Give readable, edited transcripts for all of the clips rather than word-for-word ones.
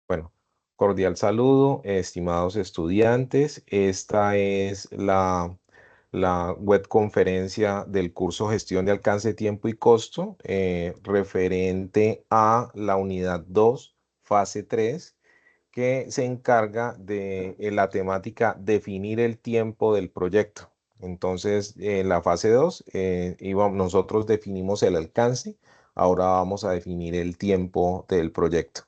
Bueno, cordial saludo, estimados estudiantes. Esta es la web conferencia del curso Gestión de Alcance, Tiempo y Costo, referente a la unidad 2, fase 3, que se encarga de la temática definir el tiempo del proyecto. Entonces, en la fase 2, nosotros definimos el alcance, ahora vamos a definir el tiempo del proyecto.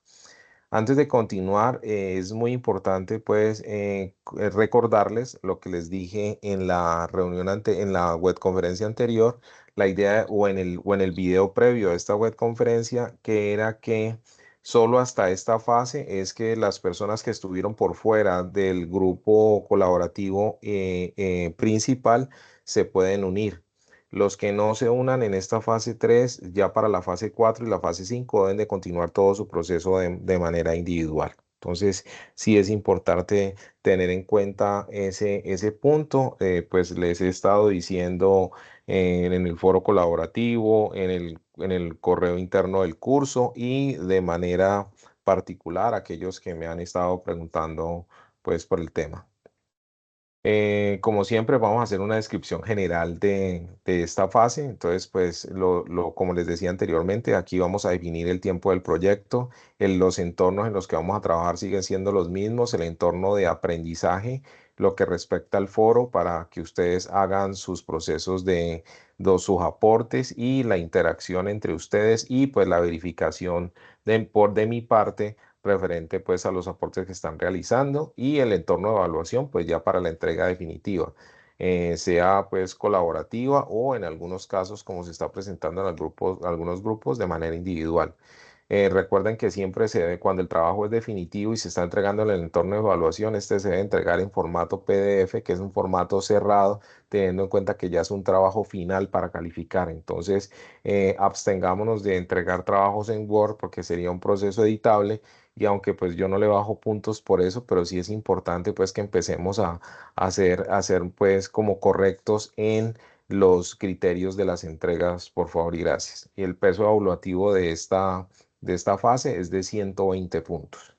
Antes de continuar, es muy importante pues recordarles lo que les dije en la reunión en la web conferencia anterior, la idea o en el video previo a esta web conferencia, que era que solo hasta esta fase es que las personas que estuvieron por fuera del grupo colaborativo principal se pueden unir. Los que no se unan en esta fase 3, ya para la fase 4 y la fase 5 deben de continuar todo su proceso de manera individual. Entonces, sí es importante tener en cuenta ese punto. Pues les he estado diciendo en el foro colaborativo, en el correo interno del curso y de manera particular a aquellos que me han estado preguntando pues por el tema. Como siempre, vamos a hacer una descripción general de esta fase. Entonces, pues, como les decía anteriormente, aquí vamos a definir el tiempo del proyecto. Los entornos en los que vamos a trabajar siguen siendo los mismos. El entorno de aprendizaje, lo que respecta al foro, para que ustedes hagan sus procesos sus aportes y la interacción entre ustedes y pues la verificación de mi parte referente pues a los aportes que están realizando y el entorno de evaluación pues ya para la entrega definitiva, sea pues colaborativa o en algunos casos como se está presentando en algunos grupos de manera individual. Recuerden que siempre se debe, cuando el trabajo es definitivo y se está entregando en el entorno de evaluación, este se debe entregar en formato PDF, que es un formato cerrado, teniendo en cuenta que ya es un trabajo final para calificar. Entonces, abstengámonos de entregar trabajos en Word porque sería un proceso editable y aunque pues yo no le bajo puntos por eso, pero sí es importante pues que empecemos a hacer pues como correctos en los criterios de las entregas, por favor y gracias. Y el peso evaluativo de esta fase es de 120 puntos.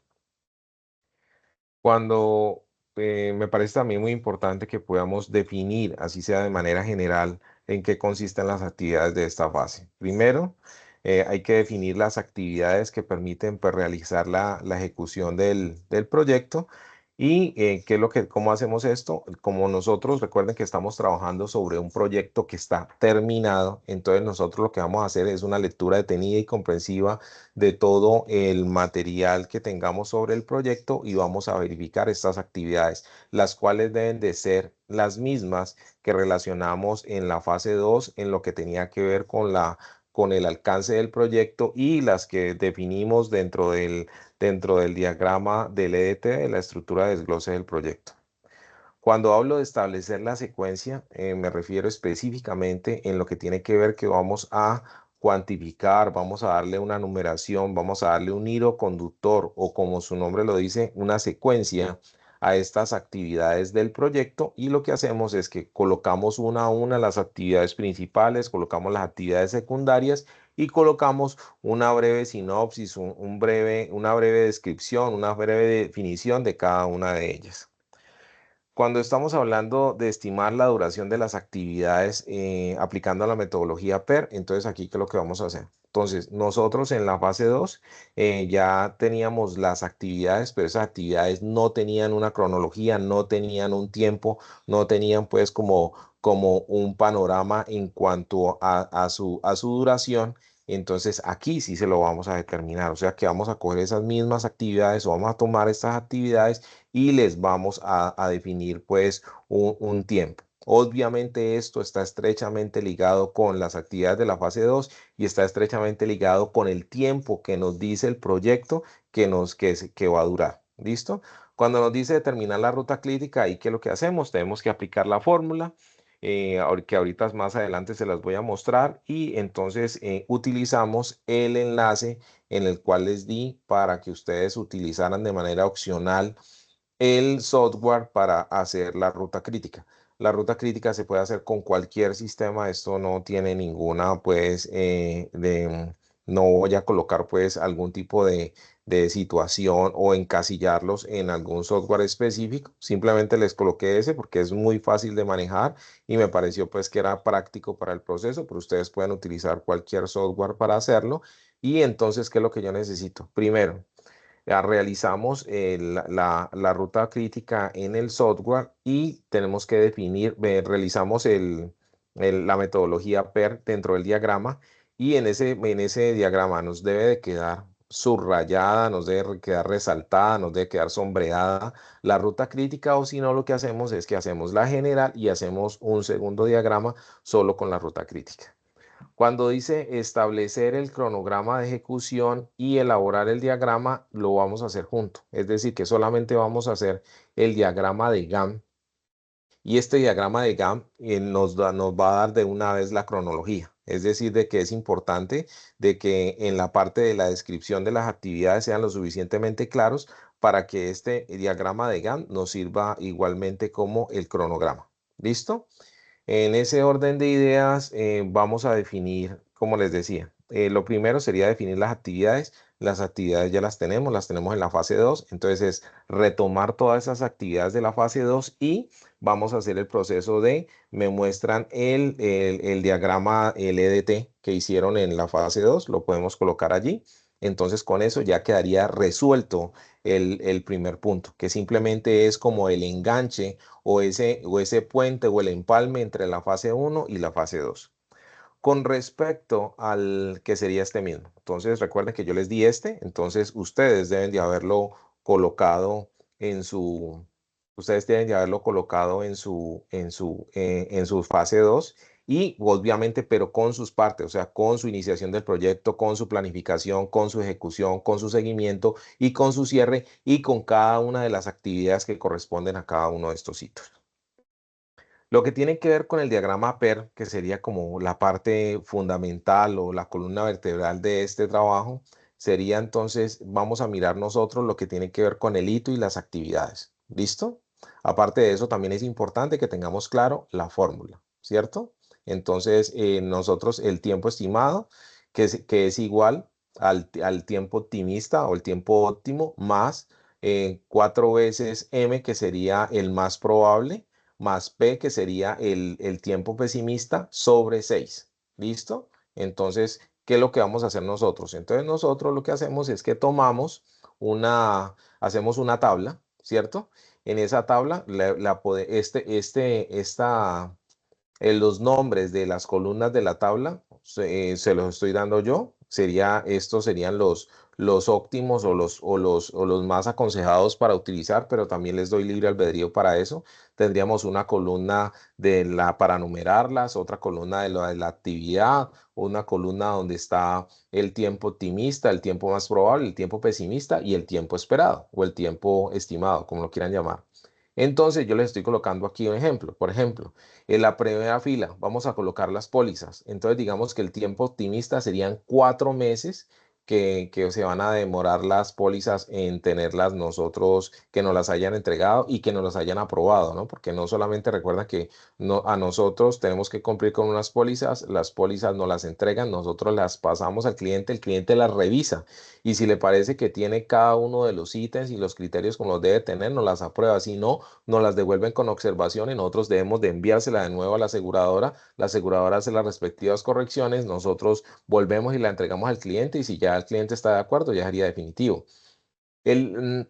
Cuando me parece también muy importante que podamos definir, así sea de manera general, en qué consisten las actividades de esta fase. Primero, hay que definir las actividades que permiten pues, realizar la ejecución del proyecto. ¿Y qué es cómo hacemos esto? Como nosotros, recuerden que estamos trabajando sobre un proyecto que está terminado, entonces nosotros lo que vamos a hacer es una lectura detenida y comprensiva de todo el material que tengamos sobre el proyecto y vamos a verificar estas actividades, las cuales deben de ser las mismas que relacionamos en la fase 2 en lo que tenía que ver con el alcance del proyecto y las que definimos dentro del diagrama del EDT, de la estructura de desglose del proyecto. Cuando hablo de establecer la secuencia, me refiero específicamente en lo que tiene que ver que vamos a cuantificar, vamos a darle una numeración, vamos a darle un hilo conductor o como su nombre lo dice, una secuencia a estas actividades del proyecto y lo que hacemos es que colocamos una a una las actividades principales, colocamos las actividades secundarias y colocamos una breve sinopsis, una breve descripción, una breve definición de cada una de ellas. Cuando estamos hablando de estimar la duración de las actividades aplicando la metodología PER, entonces aquí, ¿qué es lo que vamos a hacer? Entonces, nosotros en la fase 2 ya teníamos las actividades, pero esas actividades no tenían una cronología, no tenían un tiempo, no tenían pues como un panorama en cuanto a su duración. Entonces, aquí sí se lo vamos a determinar. O sea que vamos a coger esas mismas actividades o vamos a tomar estas actividades y les vamos a definir pues un tiempo. Obviamente esto está estrechamente ligado con las actividades de la fase 2 y está estrechamente ligado con el tiempo que nos dice el proyecto que va a durar. ¿Listo? Cuando nos dice determinar la ruta crítica, ahí qué es lo que hacemos, tenemos que aplicar la fórmula. Que ahorita más adelante se las voy a mostrar y entonces utilizamos el enlace en el cual les di para que ustedes utilizaran de manera opcional el software para hacer la ruta crítica. La ruta crítica se puede hacer con cualquier sistema, esto no tiene ninguna pues No voy a colocar pues algún tipo de situación o encasillarlos en algún software específico. Simplemente les coloqué ese porque es muy fácil de manejar y me pareció pues que era práctico para el proceso, pero ustedes pueden utilizar cualquier software para hacerlo. Y entonces, ¿qué es lo que yo necesito? Primero, realizamos la ruta crítica en el software y tenemos que definir, realizamos la metodología PER dentro del diagrama y en ese diagrama nos debe de quedar subrayada, nos debe quedar resaltada, nos debe quedar sombreada la ruta crítica, o si no, lo que hacemos es que hacemos la general y hacemos un segundo diagrama solo con la ruta crítica. Cuando dice establecer el cronograma de ejecución y elaborar el diagrama, lo vamos a hacer junto. Es decir, que solamente vamos a hacer el diagrama de GAM y este diagrama de GAM nos va a dar de una vez la cronología. Es decir, de que es importante de que en la parte de la descripción de las actividades sean lo suficientemente claros para que este diagrama de GAM nos sirva igualmente como el cronograma. ¿Listo? En ese orden de ideas, vamos a definir, como les decía, lo primero sería definir las actividades. Las actividades ya las tenemos en la fase 2. Entonces es retomar todas esas actividades de la fase 2 y vamos a hacer el proceso de, me muestran el diagrama, el EDT que hicieron en la fase 2, lo podemos colocar allí. Entonces con eso ya quedaría resuelto el primer punto, que simplemente es como el enganche o ese puente o el empalme entre la fase 1 y la fase 2. Con respecto al que sería este mismo. Entonces recuerden que yo les di entonces ustedes deben de haberlo colocado en su, ustedes deben de haberlo colocado en su fase 2 y obviamente, pero con sus partes, o sea, con su iniciación del proyecto, con su planificación, con su ejecución, con su seguimiento y con su cierre y con cada una de las actividades que corresponden a cada uno de estos hitos. Lo que tiene que ver con el diagrama PER, que sería como la parte fundamental o la columna vertebral de este trabajo, sería entonces, vamos a mirar nosotros lo que tiene que ver con el hito y las actividades. ¿Listo? Aparte de eso, también es importante que tengamos claro la fórmula, ¿cierto? Entonces, nosotros el tiempo estimado, que es igual al tiempo optimista o el tiempo óptimo, más 4 veces M, que sería el más probable, más P, que sería el tiempo pesimista, sobre 6. ¿Listo? Entonces, ¿qué es lo que vamos a hacer nosotros? Entonces, nosotros lo que hacemos es que hacemos una tabla, ¿cierto? En esa tabla, los nombres de las columnas de la tabla se los estoy dando yo. Estos serían los óptimos o los más aconsejados para utilizar, pero también les doy libre albedrío para eso. Tendríamos una columna para numerarlas, otra columna de la actividad, una columna donde está el tiempo optimista, el tiempo más probable, el tiempo pesimista y el tiempo esperado o el tiempo estimado, como lo quieran llamar. Entonces yo les estoy colocando aquí un ejemplo. Por ejemplo, en la primera fila vamos a colocar las pólizas. Entonces digamos que el tiempo optimista serían 4 meses que se van a demorar las pólizas en tenerlas nosotros, que nos las hayan entregado y que nos las hayan aprobado, ¿no? Porque no solamente recuerda que a nosotros tenemos que cumplir con unas pólizas, las pólizas nos las entregan, nosotros las pasamos al cliente, el cliente las revisa y si le parece que tiene cada uno de los ítems y los criterios como los debe tener, nos las aprueba. Si no, nos las devuelven con observación y nosotros debemos de enviársela de nuevo a la aseguradora hace las respectivas correcciones, nosotros volvemos y la entregamos al cliente y si ya el cliente está de acuerdo, ya sería definitivo. El, mm,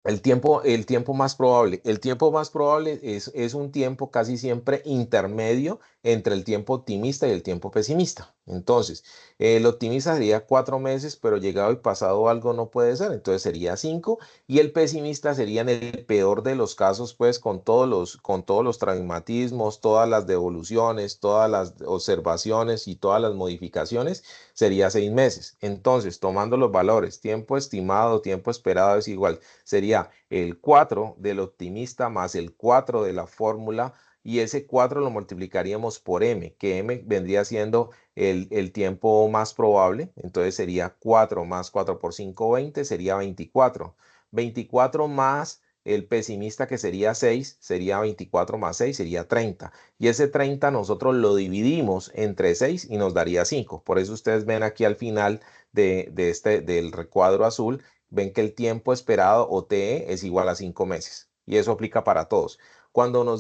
el tiempo más probable es un tiempo casi siempre intermedio entre el tiempo optimista y el tiempo pesimista. Entonces, el optimista sería 4 meses, pero llegado y pasado algo no puede ser, entonces sería 5, y el pesimista sería en el peor de los casos, pues con todos los traumatismos, todas las devoluciones, todas las observaciones y todas las modificaciones, sería 6 meses. Entonces, tomando los valores, tiempo estimado, tiempo esperado es igual, sería el 4 del optimista más el 4 de la fórmula y ese 4 lo multiplicaríamos por M, que M vendría siendo el tiempo más probable. Entonces sería 4 más 4 por 5, 20, sería 24. 24 más el pesimista, que sería 6, sería 24 más 6, sería 30. Y ese 30 nosotros lo dividimos entre 6 y nos daría 5. Por eso ustedes ven aquí al final del recuadro azul, ven que el tiempo esperado o TE es igual a 5 meses. Y eso aplica para todos. Cuando no,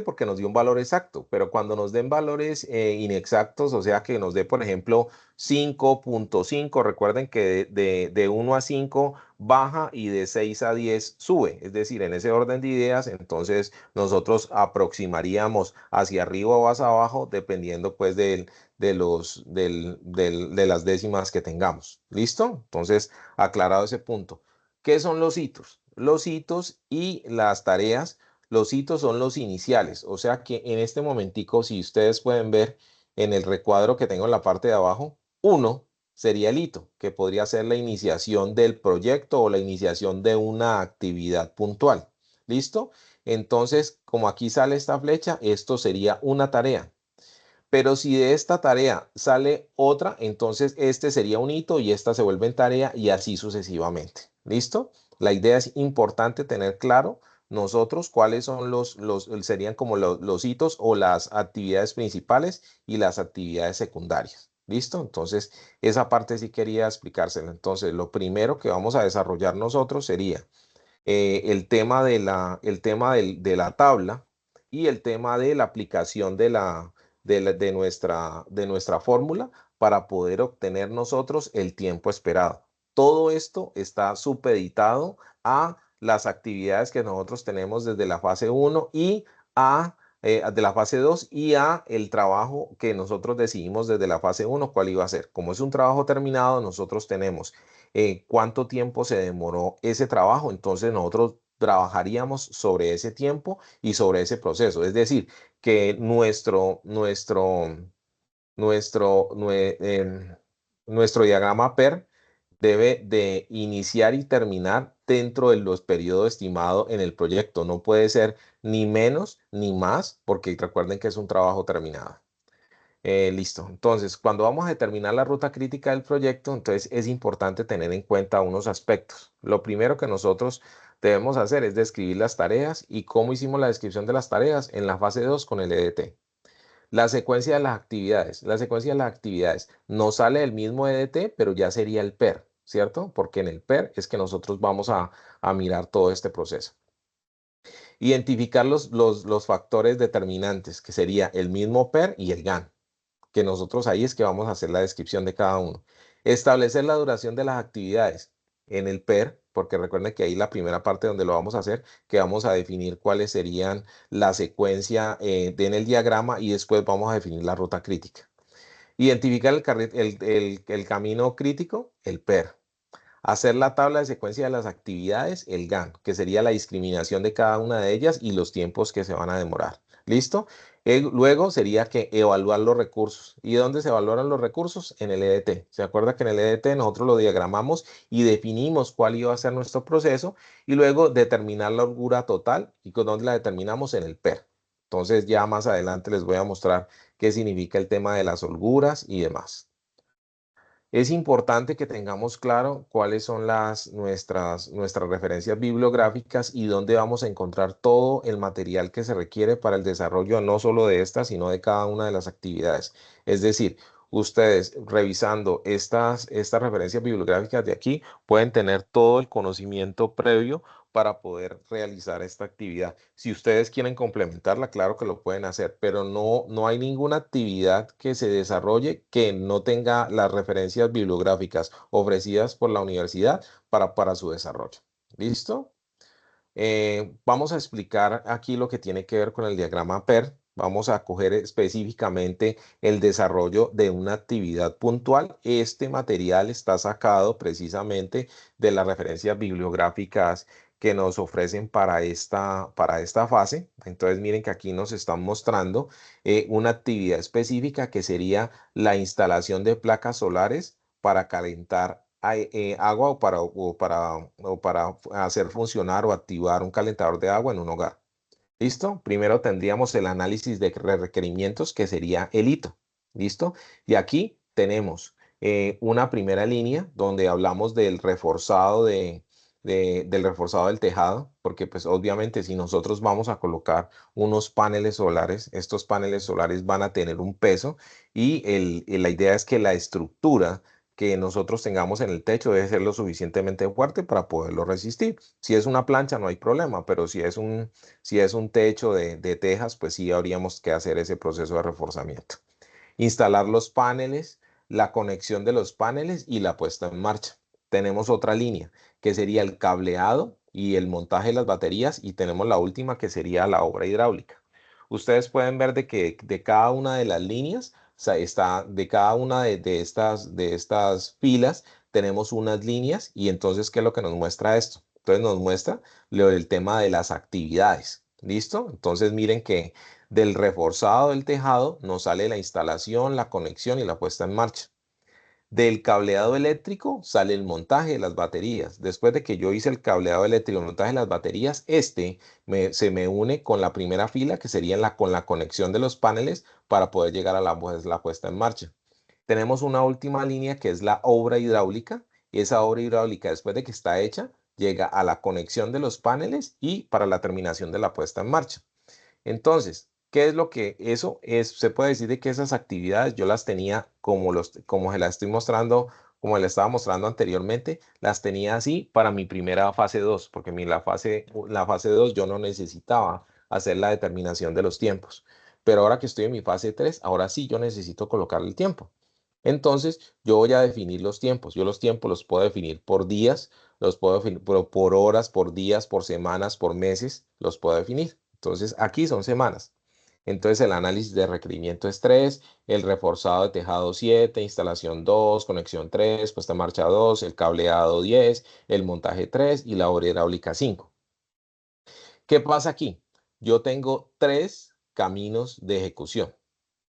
porque nos dio un valor exacto, pero cuando nos den valores inexactos, o sea que nos dé, por ejemplo, 5.5, recuerden que de 1 a 5 baja y de 6 a 10 sube, es decir, en ese orden de ideas, entonces nosotros aproximaríamos hacia arriba o hacia abajo, dependiendo pues de las décimas que tengamos. ¿Listo? Entonces, aclarado ese punto. ¿Qué son los hitos? Los hitos y las tareas. Los hitos son los iniciales, o sea que en este momentico, si ustedes pueden ver en el recuadro que tengo en la parte de abajo, 1 sería el hito, que podría ser la iniciación del proyecto o la iniciación de una actividad puntual. ¿Listo? Entonces, como aquí sale esta flecha, esto sería una tarea. Pero si de esta tarea sale otra, entonces este sería un hito y esta se vuelve en tarea y así sucesivamente. ¿Listo? La idea es importante tener claro nosotros cuáles son serían como los hitos o las actividades principales y las actividades secundarias. ¿Listo? Entonces, esa parte sí quería explicársela. Entonces, lo primero que vamos a desarrollar nosotros sería de la tabla y el tema de la aplicación de nuestra fórmula para poder obtener nosotros el tiempo esperado. Todo esto está supeditado a las actividades que nosotros tenemos desde la fase 1 y de la fase 2 y a el trabajo que nosotros decidimos desde la fase 1 cuál iba a ser. Como es un trabajo terminado, nosotros tenemos cuánto tiempo se demoró ese trabajo, entonces nosotros trabajaríamos sobre ese tiempo y sobre ese proceso. Es decir, que nuestro diagrama PER debe de iniciar y terminar dentro de los periodos estimados en el proyecto. No puede ser ni menos ni más, porque recuerden que es un trabajo terminado. Listo. Entonces, cuando vamos a determinar la ruta crítica del proyecto, entonces es importante tener en cuenta unos aspectos. Lo primero que nosotros debemos hacer es describir las tareas y cómo hicimos la descripción de las tareas en la fase 2 con el EDT. La secuencia de las actividades. La secuencia de las actividades no sale del mismo EDT, pero ya sería el PER, ¿cierto? Porque en el PER es que nosotros vamos a mirar todo este proceso. Identificar los factores determinantes, que sería el mismo PER y el GAN, que nosotros ahí es que vamos a hacer la descripción de cada uno. Establecer la duración de las actividades en el PER, porque recuerden que ahí la primera parte donde lo vamos a hacer, que vamos a definir cuáles serían la secuencia en el diagrama y después vamos a definir la ruta crítica. Identificar el camino crítico, el PER. Hacer la tabla de secuencia de las actividades, el GAN, que sería la discriminación de cada una de ellas y los tiempos que se van a demorar. ¿Listo? Luego sería que evaluar los recursos. ¿Y dónde se evaluaron los recursos? En el EDT. ¿Se acuerda que en el EDT nosotros lo diagramamos y definimos cuál iba a ser nuestro proceso? Y luego determinar la holgura total. ¿Y con dónde la determinamos? En el PER. Entonces ya más adelante les voy a mostrar qué significa el tema de las holguras y demás. Es importante que tengamos claro cuáles son nuestras referencias bibliográficas y dónde vamos a encontrar todo el material que se requiere para el desarrollo no solo de esta, sino de cada una de las actividades. Es decir, ustedes revisando estas referencias bibliográficas de aquí pueden tener todo el conocimiento previo para poder realizar esta actividad. Si ustedes quieren complementarla, claro que lo pueden hacer, pero no hay ninguna actividad que se desarrolle que no tenga las referencias bibliográficas ofrecidas por la universidad para su desarrollo. ¿Listo? Vamos a explicar aquí lo que tiene que ver con el diagrama PER. Vamos a coger específicamente el desarrollo de una actividad puntual. Este material está sacado precisamente de las referencias bibliográficas que nos ofrecen para esta fase. Entonces miren que aquí nos están mostrando una actividad específica que sería la instalación de placas solares para calentar agua o para hacer funcionar o activar un calentador de agua en un hogar. ¿Listo? Primero tendríamos el análisis de requerimientos, que sería el hito. ¿Listo? Y aquí tenemos una primera línea donde hablamos del reforzado del reforzado del tejado, porque pues obviamente si nosotros vamos a colocar unos paneles solares, estos paneles solares van a tener un peso y la idea es que la estructura que nosotros tengamos en el techo debe ser lo suficientemente fuerte para poderlo resistir. Si es una plancha no hay problema, pero si es un techo de tejas, pues sí habríamos que hacer ese proceso de reforzamiento. Instalar los paneles, la conexión de los paneles y la puesta en marcha. Tenemos otra línea que sería el cableado y el montaje de las baterías y tenemos la última que sería la obra hidráulica. Ustedes pueden ver de que de cada una de las líneas, o sea, de cada una de estas filas, tenemos unas líneas y entonces, ¿qué es lo que nos muestra esto? Entonces nos muestra el tema de las actividades. ¿Listo? Entonces miren que del reforzado del tejado nos sale la instalación, la conexión y la puesta en marcha. Del cableado eléctrico sale el montaje de las baterías. Después de que yo hice el cableado eléctrico, el montaje de las baterías, se me une con la primera fila que sería con la conexión de los paneles para poder llegar a la puesta en marcha. Tenemos una última línea que es la obra hidráulica. Y esa obra hidráulica, después de que está hecha, llega a la conexión de los paneles y para la terminación de la puesta en marcha. Entonces, ¿qué es lo que eso es? Se puede decir de que esas actividades yo las tenía como se las estoy mostrando, como le estaba mostrando anteriormente, las tenía así para mi primera fase 2, porque la fase 2 yo no necesitaba hacer la determinación de los tiempos. Pero ahora que estoy en mi fase 3, ahora sí yo necesito colocar el tiempo. Entonces, yo voy a definir los tiempos. Yo los tiempos los puedo definir por días, los puedo definir por horas, por días, por semanas, por meses, los puedo definir. Entonces, aquí son semanas. Entonces, el análisis de requerimiento es 3, el reforzado de tejado 7, instalación 2, conexión 3, puesta en marcha 2, el cableado 10, el montaje 3 y la obra hidráulica 5. ¿Qué pasa aquí? Yo tengo 3 caminos de ejecución,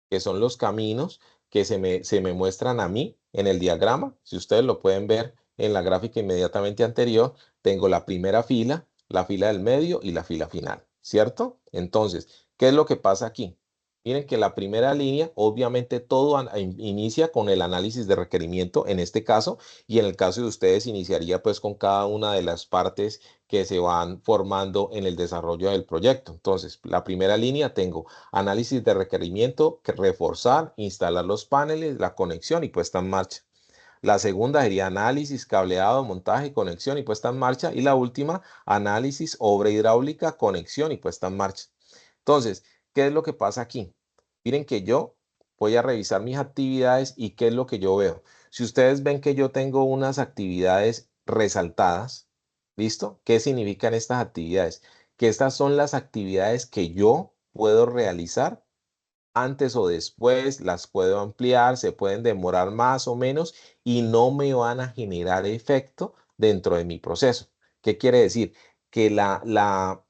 que son los caminos que se me muestran a mí en el diagrama. Si ustedes lo pueden ver en la gráfica inmediatamente anterior, tengo la primera fila, la fila del medio y la fila final, ¿cierto? Entonces, ¿qué es lo que pasa aquí? Miren que la primera línea, obviamente todo inicia con el análisis de requerimiento en este caso, y en el caso de ustedes iniciaría pues con cada una de las partes que se van formando en el desarrollo del proyecto. Entonces, la primera línea tengo análisis de requerimiento, reforzar, instalar los paneles, la conexión y puesta en marcha. La segunda sería análisis, cableado, montaje, conexión y puesta en marcha. Y la última, análisis, obra hidráulica, conexión y puesta en marcha. Entonces, ¿qué es lo que pasa aquí? Miren que yo voy a revisar mis actividades y qué es lo que yo veo. Si ustedes ven que yo tengo unas actividades resaltadas, ¿listo? ¿Qué significan estas actividades? Que estas son las actividades que yo puedo realizar antes o después, las puedo ampliar, se pueden demorar más o menos y no me van a generar efecto dentro de mi proceso. ¿Qué quiere decir? Que la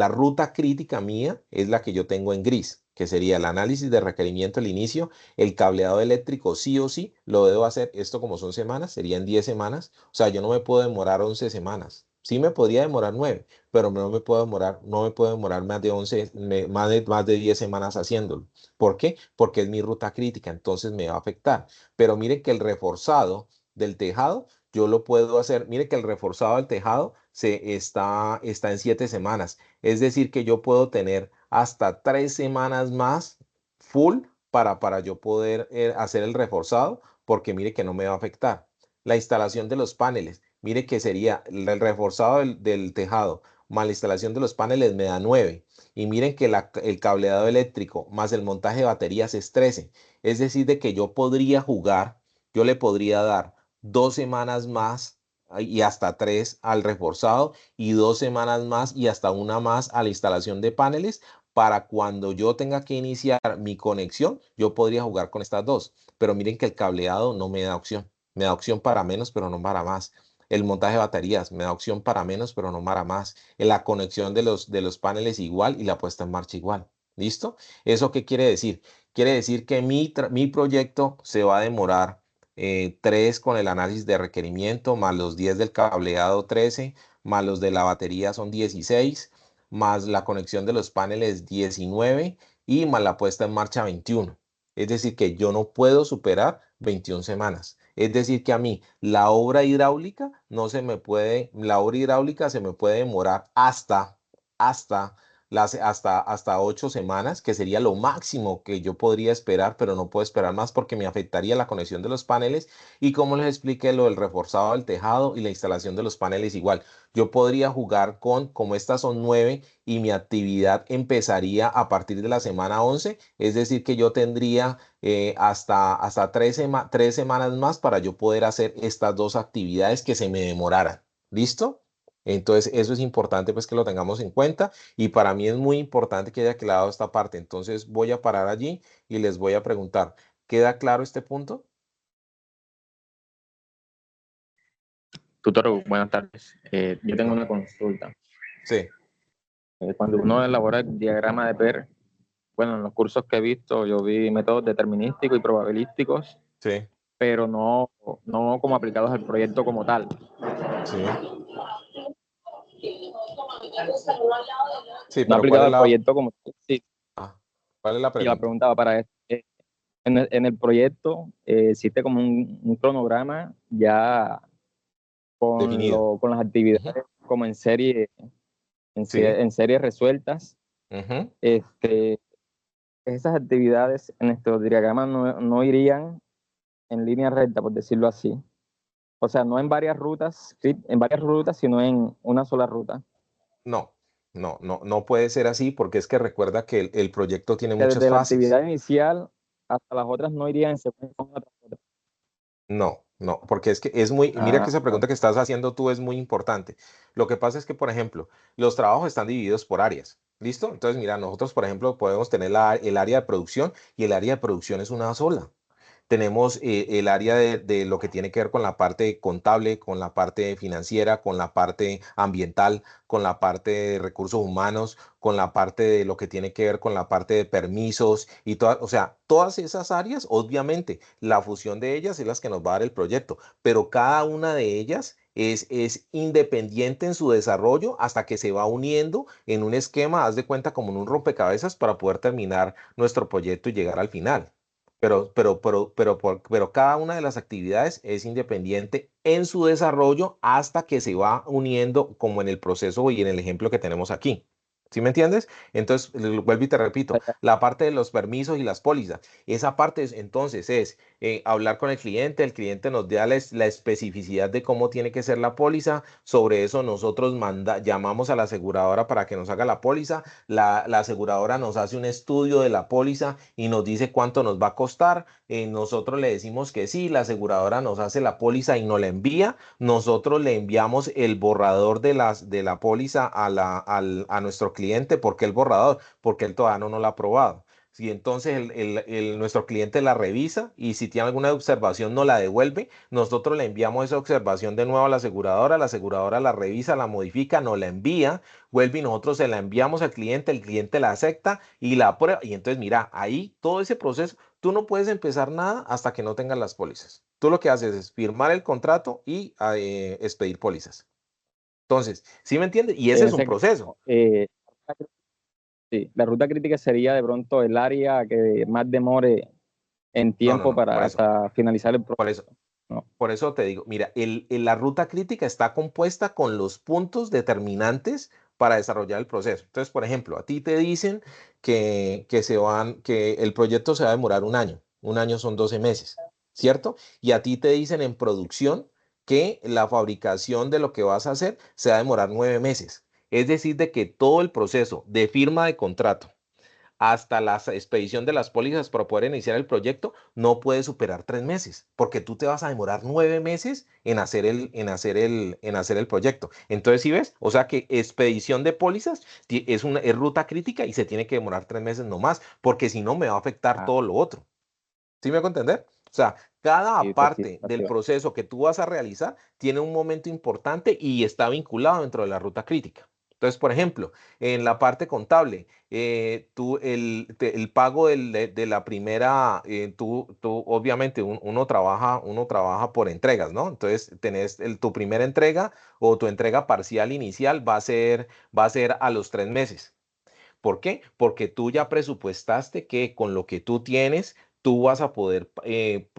ruta crítica mía es la que yo tengo en gris, que sería el análisis de requerimiento al inicio, el cableado eléctrico sí o sí, lo debo hacer, esto como son semanas, serían 10 semanas, o sea, yo no me puedo demorar 11 semanas, sí me podría demorar 9, pero no me puedo demorar más de 11, más de 10 semanas haciéndolo. ¿Por qué? Porque es mi ruta crítica, entonces me va a afectar. Pero mire que el reforzado del tejado, yo lo puedo hacer. Mire que el reforzado del tejado está en 7 semanas. Es decir, que yo puedo tener hasta 3 semanas más full para yo poder hacer el reforzado, porque mire que no me va a afectar. La instalación de los paneles, mire que sería el reforzado del tejado más la instalación de los paneles me da 9. Y miren que el cableado eléctrico más el montaje de baterías es 13. Es decir, de que yo podría jugar, yo le podría dar 2 semanas más y hasta 3 al reforzado y 2 semanas más y hasta una más a la instalación de paneles para cuando yo tenga que iniciar mi conexión, yo podría jugar con estas dos. Pero miren que el cableado no me da opción. Me da opción para menos, pero no para más. El montaje de baterías me da opción para menos, pero no para más. La conexión de los paneles igual y la puesta en marcha igual. ¿Listo? ¿Eso qué quiere decir? Quiere decir que mi proyecto se va a demorar 3 con el análisis de requerimiento, más los 10 del cableado 13, más los de la batería son 16, más la conexión de los paneles 19 y más la puesta en marcha 21. Es decir, que yo no puedo superar 21 semanas. Es decir, que a mí la obra hidráulica no se me puede, la obra hidráulica se me puede demorar hasta hasta 8 semanas, que sería lo máximo que yo podría esperar, pero no puedo esperar más porque me afectaría la conexión de los paneles. Y como les expliqué, lo del reforzado del tejado y la instalación de los paneles igual. Yo podría jugar como estas son 9 y mi actividad empezaría a partir de la semana 11, es decir, que yo tendría hasta 3 semanas más para yo poder hacer estas dos actividades que se me demoraran. ¿Listo? Entonces, eso es importante pues que lo tengamos en cuenta y para mí es muy importante que haya quedado esta parte. Entonces, voy a parar allí y les voy a preguntar, ¿queda claro este punto? Tutor, buenas tardes. Yo tengo una consulta. Sí, Cuando uno elabora el diagrama de PER, bueno, en los cursos que he visto, yo vi métodos determinísticos y probabilísticos, sí, pero no como aplicados al proyecto como tal. sí. Sí, No pero ¿cuál aplicado es al proyecto como tal. Sí, cuál es la y la pregunta? preguntaba para esto. En el proyecto existe como un cronograma ya Definido. con las Ujú. actividades como en serie, Sí. en series resueltas. Ujú. Este, esas actividades en nuestro diagrama no irían en línea recta, por decirlo así. O sea, no en varias rutas, sino en una sola ruta. No, no puede ser así porque es que recuerda que el proyecto tiene Que muchas desde la fases. actividad inicial hasta las otras no irían en secuencia una tras otra. No, porque es que es muy, mira que Ah, esa pregunta que estás haciendo tú es muy importante. Lo que pasa es que, por ejemplo, los trabajos están divididos por áreas. ¿Listo? Entonces, mira, nosotros, por ejemplo, podemos tener el área de producción y el área de producción es una sola. Tenemos el área de lo que tiene que ver con la parte contable, con la parte financiera, con la parte ambiental, con la parte de recursos humanos, con la parte de lo que tiene que ver con la parte de permisos y todas, o sea, todas esas áreas, obviamente, la fusión de ellas es las que nos va a dar el proyecto, pero cada una de ellas es independiente en su desarrollo hasta que se va uniendo en un esquema, haz de cuenta como en un rompecabezas para poder terminar nuestro proyecto y llegar al final. Pero cada una de las actividades es independiente en su desarrollo hasta que se va uniendo como en el proceso y en el ejemplo que tenemos aquí. ¿Sí me entiendes? Entonces, vuelvo y te repito, la parte de los permisos y las pólizas, esa parte entonces es hablar con el cliente nos da la especificidad de cómo tiene que ser la póliza, sobre eso nosotros llamamos a la aseguradora para que nos haga la póliza, la aseguradora nos hace un estudio de la póliza y nos dice cuánto nos va a costar, nosotros le decimos que sí, la aseguradora nos hace la póliza y nos la envía, nosotros le enviamos el borrador de la póliza a nuestro cliente. ¿Por qué el borrador? Porque él todavía no nos lo ha aprobado. Si entonces nuestro cliente la revisa y si tiene alguna observación nos la devuelve, nosotros le enviamos esa observación de nuevo a la aseguradora la revisa, la modifica, nos la envía, vuelve y nosotros se la enviamos al cliente, el cliente la acepta y la aprueba. Y entonces mira, ahí todo ese proceso, tú no puedes empezar nada hasta que no tengas las pólizas. Tú lo que haces es firmar el contrato y expedir pólizas. Entonces, ¿sí me entiendes? Y ese en es un ese proceso. caso, sí, la ruta crítica sería de pronto el área que más demore en tiempo No, para hasta finalizar el por proceso, eso. ¿no? Por eso te digo, mira, la ruta crítica está compuesta con los puntos determinantes para desarrollar el proceso. Entonces, por ejemplo, a ti te dicen que el proyecto se va a demorar un año son 12 meses, ¿cierto? Y a ti te dicen en producción que la fabricación de lo que vas a hacer se va a demorar 9 meses. Es decir, de que todo el proceso de firma de contrato, hasta la expedición de las pólizas para poder iniciar el proyecto, no puede superar 3 meses, porque tú te vas a demorar 9 meses en hacer el proyecto. Entonces, ¿sí ves? O sea que expedición de pólizas es ruta crítica y se tiene que demorar 3 meses nomás, porque si no me va a afectar Ah, todo lo otro. ¿Sí me hago entender? O sea, cada sí, pues sí, parte así del va. proceso que tú vas a realizar tiene un momento importante y está vinculado dentro de la ruta crítica. Entonces, por ejemplo, en la parte contable, el pago de la primera, tú obviamente uno trabaja por entregas, ¿no? Entonces, tenés tu primera entrega o tu entrega parcial inicial va a ser a los 3 meses. ¿Por qué? Porque tú ya presupuestaste que con lo que tú tienes, tú vas a poder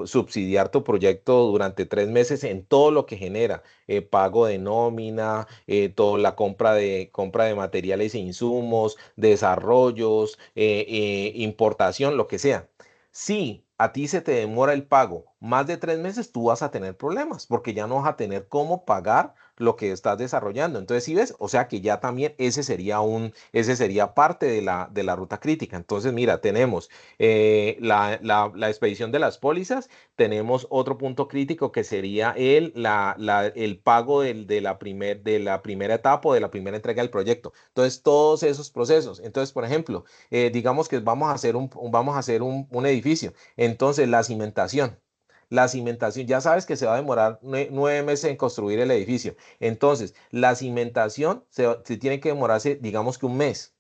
subsidiar tu proyecto durante 3 meses en todo lo que genera, pago de nómina, toda la compra de materiales e insumos, desarrollos, importación, lo que sea. Si a ti se te demora el pago más de 3 meses, tú vas a tener problemas porque ya no vas a tener cómo pagar lo que estás desarrollando. Entonces, si ves, o sea que ya también ese sería parte de la ruta crítica. Entonces, mira, tenemos la expedición de las pólizas, tenemos otro punto crítico que sería el pago de la primera etapa o de la primera entrega del proyecto. Entonces, todos esos procesos. Entonces, por ejemplo, digamos que vamos a hacer un edificio. Entonces, la cimentación. La cimentación, ya sabes que se va a demorar 9 meses en construir el edificio. Entonces, la cimentación se tiene que demorarse, digamos que un mes,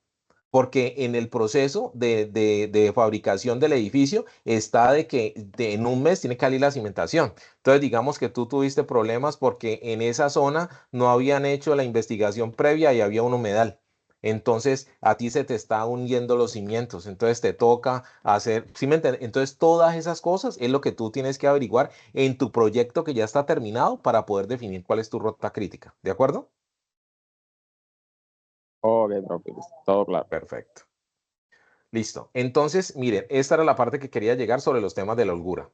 porque en el proceso de fabricación del edificio está de que en un mes tiene que salir la cimentación. Entonces, digamos que tú tuviste problemas porque en esa zona no habían hecho la investigación previa y había un humedal. Entonces, a ti se te está hundiendo los cimientos. Entonces, te toca hacer, ¿sí me entiendes? Entonces, todas esas cosas es lo que tú tienes que averiguar en tu proyecto que ya está terminado para poder definir cuál es tu ruta crítica. ¿De acuerdo? Ok, profe, todo claro. Perfecto. Listo. Entonces, miren, esta era la parte que quería llegar sobre los temas de la holgura.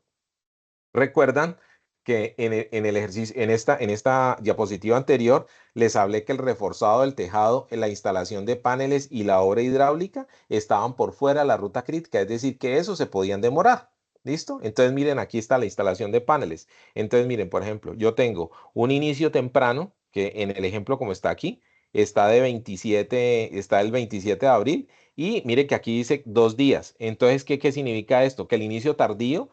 Recuerdan que en el ejercicio, en esta diapositiva anterior, les hablé que el reforzado del tejado, la instalación de paneles y la obra hidráulica estaban por fuera de la ruta crítica, es decir, que eso se podían demorar. ¿Listo? Entonces, miren, aquí está la instalación de paneles. Entonces, miren, por ejemplo, yo tengo un inicio temprano, que en el ejemplo como está aquí, está el 27 de abril, y mire que aquí dice 2 días. Entonces, ¿qué significa esto? Que el inicio tardío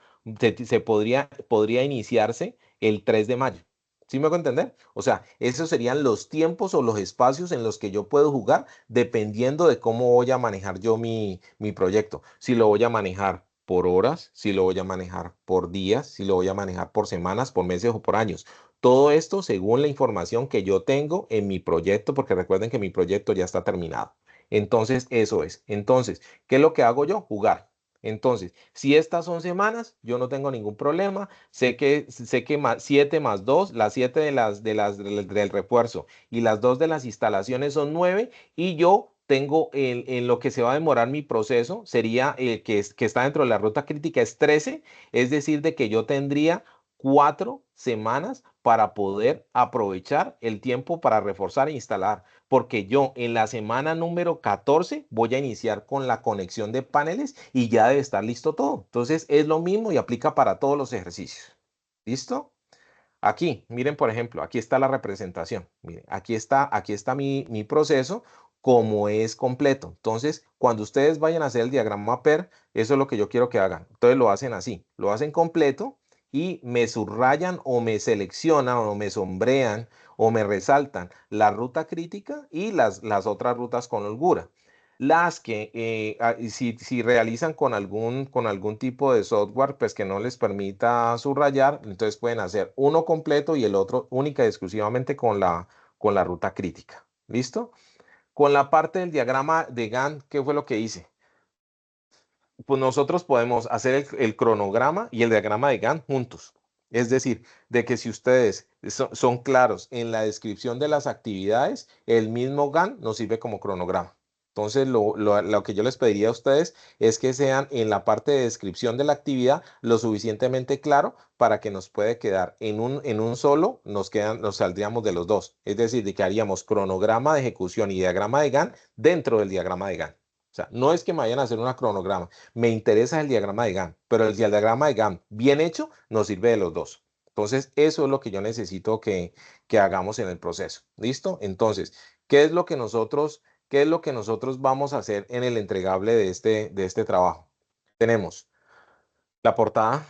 podría iniciarse el 3 de mayo. ¿Sí me hago entender? O sea, esos serían los tiempos o los espacios en los que yo puedo jugar dependiendo de cómo voy a manejar yo mi proyecto. Si lo voy a manejar por horas, si lo voy a manejar por días, si lo voy a manejar por semanas, por meses o por años. Todo esto según la información que yo tengo en mi proyecto, porque recuerden que mi proyecto ya está terminado. Entonces, eso es. Entonces, ¿qué es lo que hago yo? Jugar. Entonces, si estas son semanas, yo no tengo ningún problema. Sé que 7 más 2, las 7 del refuerzo y las 2 de las instalaciones son 9, y yo tengo en lo que se va a demorar mi proceso, sería el que está dentro de la ruta crítica es 13, es decir, de que yo tendría 4 semanas para poder aprovechar el tiempo para reforzar e instalar, porque yo en la semana número 14 voy a iniciar con la conexión de paneles y ya debe estar listo todo. Entonces es lo mismo y aplica para todos los ejercicios. ¿Listo? Aquí, miren, por ejemplo, aquí está la representación. Miren, aquí está mi proceso como es completo. Entonces, cuando ustedes vayan a hacer el diagrama PER, eso es lo que yo quiero que hagan. Entonces lo hacen así, lo hacen completo y me subrayan o me seleccionan o me sombrean o me resaltan la ruta crítica y las otras rutas con holgura. Las que si realizan con algún tipo de software, pues que no les permita subrayar, entonces pueden hacer uno completo y el otro única y exclusivamente con la ruta crítica. ¿Listo? Con la parte del diagrama de Gantt, ¿qué fue lo que hice? Pues nosotros podemos hacer el cronograma y el diagrama de Gantt juntos. Es decir, de que si ustedes son claros en la descripción de las actividades, el mismo Gantt nos sirve como cronograma. Entonces, lo que yo les pediría a ustedes es que sean en la parte de descripción de la actividad lo suficientemente claro para que nos puede quedar en un solo, nos saldríamos de los dos. Es decir, de que haríamos cronograma de ejecución y diagrama de Gantt dentro del diagrama de Gantt. O sea, no es que me vayan a hacer un cronograma, me interesa el diagrama de Gantt, pero el diagrama de Gantt bien hecho nos sirve de los dos. Entonces, eso es lo que yo necesito que hagamos en el proceso. ¿Listo? Entonces, qué es lo que nosotros vamos a hacer en el entregable de este trabajo? Tenemos la portada.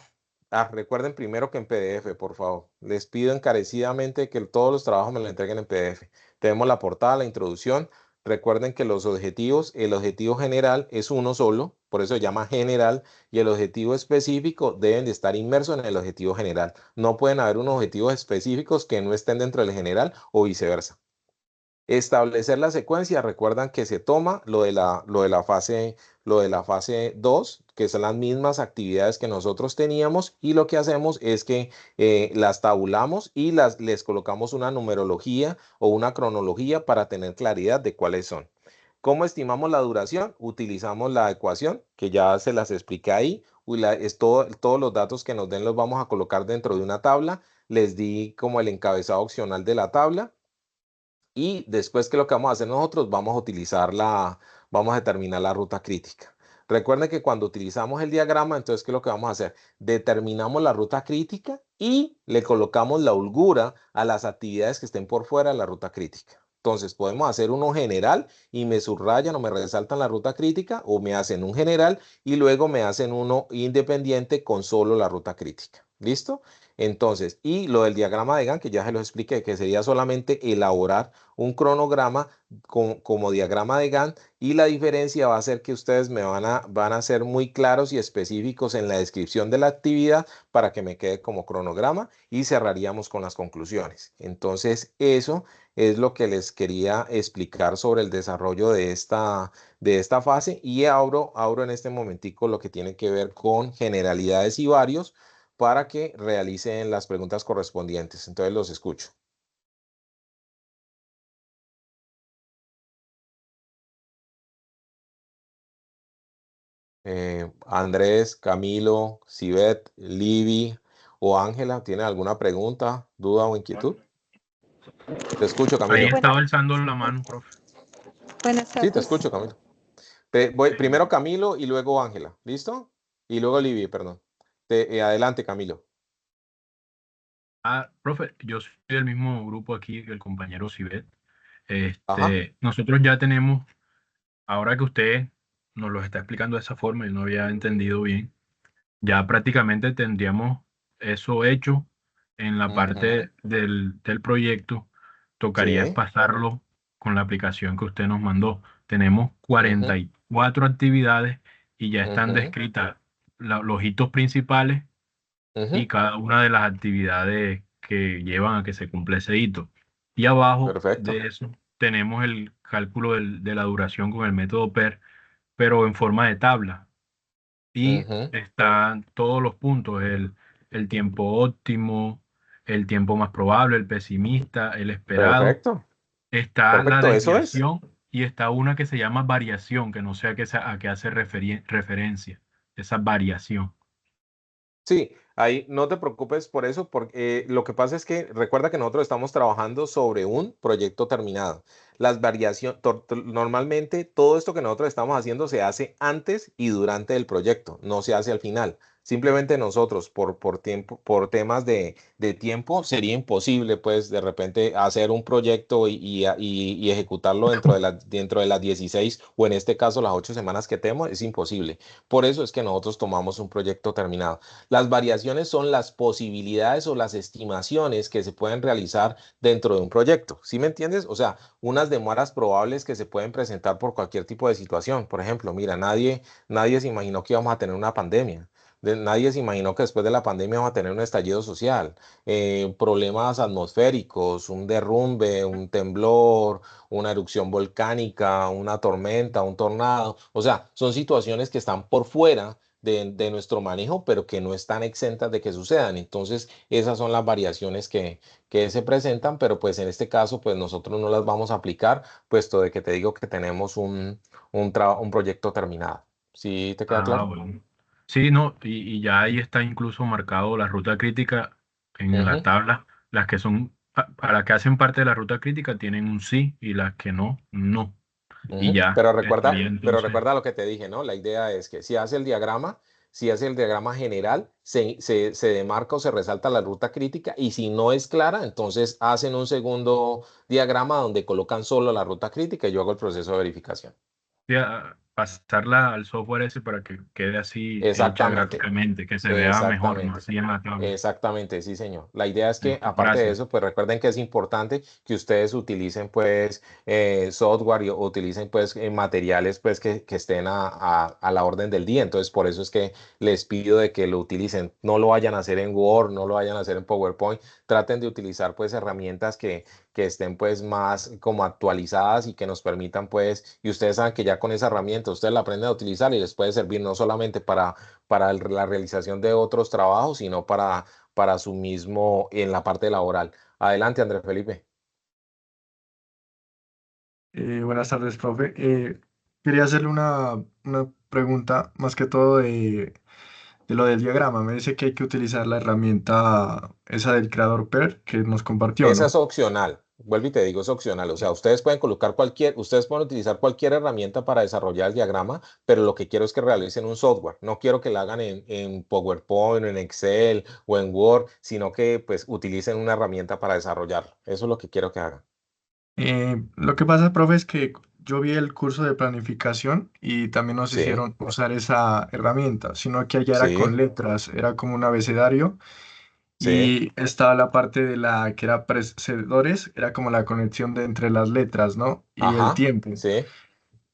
Recuerden primero que en PDF, por favor. Les pido encarecidamente que todos los trabajos me lo entreguen en PDF. Tenemos la portada, la introducción. Recuerden que los objetivos, el objetivo general es uno solo, por eso se llama general, y el objetivo específico deben de estar inmersos en el objetivo general. No pueden haber unos objetivos específicos que no estén dentro del general o viceversa. Establecer la secuencia, recuerdan que se toma lo de la fase 2, que son las mismas actividades que nosotros teníamos, y lo que hacemos es que las tabulamos y les colocamos una numerología o una cronología para tener claridad de cuáles son. ¿Cómo estimamos la duración? Utilizamos la ecuación que ya se las expliqué ahí. Todos los datos que nos den los vamos a colocar dentro de una tabla. Les di como el encabezado opcional de la tabla. Y después, que lo que vamos a hacer nosotros, vamos a determinar la ruta crítica. Recuerden que cuando utilizamos el diagrama, entonces, ¿qué es lo que vamos a hacer? Determinamos la ruta crítica y le colocamos la holgura a las actividades que estén por fuera de la ruta crítica. Entonces, podemos hacer uno general y me subrayan o me resaltan la ruta crítica, o me hacen un general y luego me hacen uno independiente con solo la ruta crítica. ¿Listo? Entonces, y lo del diagrama de Gantt, que ya se lo expliqué, que sería solamente elaborar un cronograma como diagrama de Gantt, y la diferencia va a ser que ustedes van a ser muy claros y específicos en la descripción de la actividad para que me quede como cronograma, y cerraríamos con las conclusiones. Entonces, eso es lo que les quería explicar sobre el desarrollo de esta fase, y abro en este momentico lo que tiene que ver con generalidades y varios para que realicen las preguntas correspondientes. Entonces los escucho. Andrés, Camilo, Sibet, Libby o Ángela, ¿tienen alguna pregunta, duda o inquietud? Te escucho, Ahí Camilo. estaba alzando la mano, profe. Buenas Sí, te tardes. escucho, Camilo. Voy primero Camilo y luego Ángela. ¿Listo? Y luego Libby, perdón. Adelante, Camilo. Profe, yo soy del mismo grupo aquí que el compañero Sibet. Ajá. Nosotros ya tenemos, ahora que usted nos lo está explicando de esa forma y no había entendido bien, ya prácticamente tendríamos eso hecho en la Ujú. parte del proyecto. Tocaría Sí. pasarlo con la aplicación que usted nos mandó. Tenemos Ujú. 44 actividades y ya están Ujú. descritas los hitos principales y Ujú. cada una de las actividades que llevan a que se cumpla ese hito. Y abajo Perfecto. de eso tenemos el cálculo de la duración con el método PER, pero en forma de tabla. Y Ujú. están todos los puntos, el tiempo óptimo, el tiempo más probable, el pesimista, el esperado. Perfecto. Está la Perfecto, eso es. desviación y está una que se llama variación, que no sé a qué hace referencia, esa variación. Sí, ahí no te preocupes por eso, porque lo que pasa es que recuerda que nosotros estamos trabajando sobre un proyecto terminado. Las variaciones, normalmente todo esto que nosotros estamos haciendo se hace antes y durante el proyecto, no se hace al final. Simplemente nosotros, por tiempo, por temas de tiempo, sería imposible, pues, de repente hacer un proyecto y ejecutarlo dentro de las 16, o en este caso las 8 semanas que tenemos, es imposible. Por eso es que nosotros tomamos un proyecto terminado. Las variaciones son las posibilidades o las estimaciones que se pueden realizar dentro de un proyecto. ¿Sí me entiendes? O sea, unas demoras probables que se pueden presentar por cualquier tipo de situación. Por ejemplo, mira, nadie se imaginó que íbamos a tener una pandemia. Nadie se imaginó que después de la pandemia vamos a tener un estallido social, problemas atmosféricos, un derrumbe, un temblor, una erupción volcánica, una tormenta, un tornado. O sea, son situaciones que están por fuera de nuestro manejo, pero que no están exentas de que sucedan. Entonces, esas son las variaciones que se presentan, pero pues en este caso, pues nosotros no las vamos a aplicar, puesto de que te digo que tenemos un proyecto terminado. ¿Sí te queda claro? Bueno. Sí, no, y ya ahí está incluso marcado la ruta crítica en la Ujú. tabla. Las que son, para las que hacen parte de la ruta crítica tienen un sí y las que no, no. Y Ujú. ya estaría Pero entonces. recuerda lo que te dije, ¿no? La idea es que si hace el diagrama general, se demarca o se resalta la ruta crítica, y si no es clara, entonces hacen un segundo diagrama donde colocan solo la ruta crítica y yo hago el proceso de verificación. Sí, pasarla al software ese para que quede así hecha Exactamente, gráficamente, que se vea mejor, no exactamente. así en la tabla. Exactamente, sí, señor. La idea es que, Listo, aparte de gracias. eso, pues recuerden que es importante que ustedes utilicen, pues, software, o utilicen, pues, materiales, pues, que estén a la orden del día. Entonces, por eso es que les pido de que lo utilicen. No lo vayan a hacer en Word, no lo vayan a hacer en PowerPoint. Traten de utilizar, pues, herramientas que estén pues más como actualizadas y que nos permitan pues, y ustedes saben que ya con esa herramienta ustedes la aprenden a utilizar y les puede servir no solamente para la realización de otros trabajos, sino para su mismo en la parte laboral. Adelante, Andrés Felipe. Buenas tardes, profe. Quería hacerle una pregunta más que todo de lo del diagrama. Me dice que hay que utilizar la herramienta esa del creador PER que nos compartió, Esa es ¿no? opcional. Vuelvo y te digo, es opcional. O sea, ustedes pueden colocar ustedes pueden utilizar cualquier herramienta para desarrollar el diagrama, pero lo que quiero es que realicen un software. No quiero que lo hagan en PowerPoint, o en Excel o en Word, sino que pues utilicen una herramienta para desarrollarlo. Eso es lo que quiero que hagan. Lo que pasa, profe, es que yo vi el curso de planificación y también nos Sí, hicieron usar esa herramienta, sino que allá era con sí, letras, era como un abecedario sí. y estaba la parte de la que era precedores, era como la conexión de entre las letras, ¿no? Y el Ajá, tiempo. sí.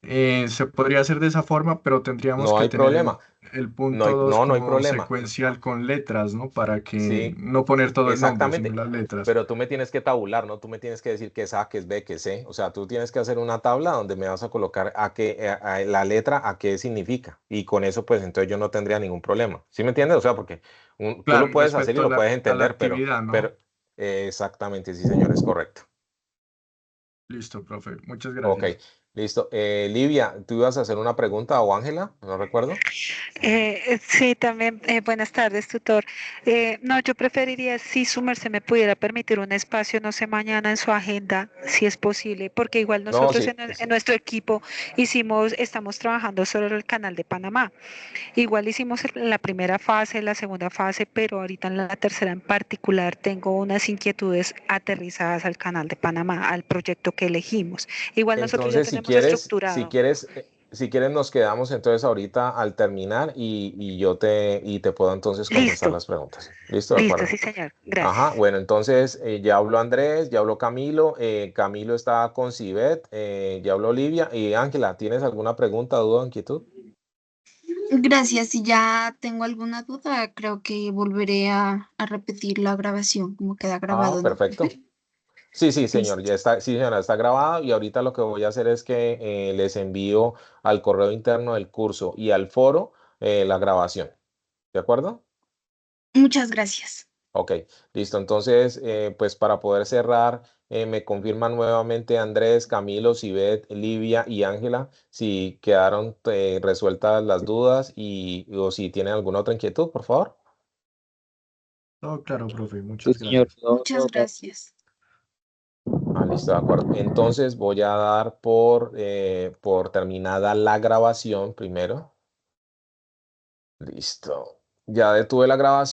Se podría hacer de esa forma, pero tendríamos No que hay tener problema. el punto 2 No hay como problema. secuencial con letras, ¿no? Para que Sí, no poner todo el nombre, sino exactamente. las letras. Pero tú me tienes que tabular, ¿no? Tú me tienes que decir qué es A, qué es B, qué es C. O sea, tú tienes que hacer una tabla donde me vas a colocar la letra a qué significa. Y con eso, pues entonces yo no tendría ningún problema. ¿Sí me entiendes? O sea, porque tú lo Claro, puedes hacer y respecto lo puedes a la entender, actividad, ¿no? pero exactamente, sí, señor, es correcto. Listo, profe. Muchas Ok, gracias. listo. Livia, ¿tú ibas a hacer una pregunta o Ángela? No recuerdo. Sí, también, buenas tardes, tutor. No, yo preferiría si su merced me pudiera permitir un espacio, no sé, mañana en su agenda, si es posible, porque igual No, nosotros sí. en nuestro equipo estamos trabajando sobre el canal de Panamá. Igual hicimos la primera fase, la segunda fase, pero ahorita en la tercera en particular tengo unas inquietudes aterrizadas al canal de Panamá, al proyecto que elegimos. Igual nosotros ya Entonces, tenemos estructurado. si quieres, nos quedamos entonces ahorita al terminar y te puedo entonces contestar Listo, las preguntas. ¿Listo? De listo, sí, acuerdo. señor. Ajá, Gracias. bueno, entonces ya habló Andrés, ya habló Camilo, Camilo está con Sibet, ya habló Olivia y Ángela, ¿tienes alguna pregunta, duda o inquietud? Gracias, si ya tengo alguna duda, creo que volveré a repetir la grabación, como queda Ah, grabado, ¿no, perfecto. profe? Sí, sí, señor, Listo. ya está, sí, señora, está grabado y ahorita lo que voy a hacer es que les envío al correo interno del curso y al foro la grabación. ¿De acuerdo? Muchas gracias. Ok, listo. Entonces, pues para poder cerrar, me confirman nuevamente Andrés, Camilo, Sibet, Livia y Ángela si quedaron resueltas las dudas o si tienen alguna otra inquietud, por favor. Todo claro, profe. Sí, Muchas señor. gracias. Muchas gracias. Ah, listo, de acuerdo. Entonces voy a dar por terminada la grabación primero. Listo. Ya detuve la grabación.